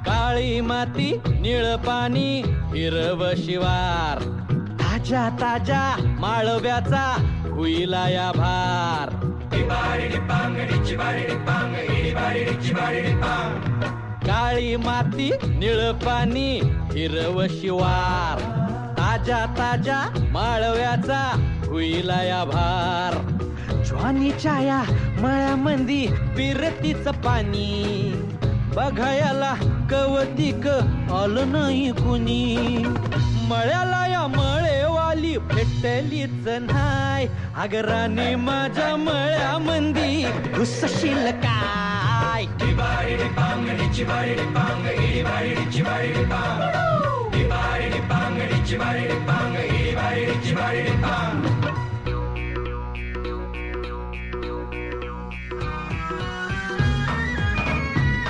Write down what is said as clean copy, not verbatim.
काळी माती निळ पाणी हिरव शिवार ताज्या ताज्या माळव्याचा हुईला या भार काळी माती निळ पाणी हिरव शिवार ताज्या ताज्या माळव्याचा हुईला या भार ज्वानीच्या या मळ्यामंदी पिरतीच पाणी बघायला कवतिक आलं नाही कुणी मळ्याला या मळेवाली भेटलीच नाही आगराने माझ्या मळ्यामंदी घुसशील काय Bang,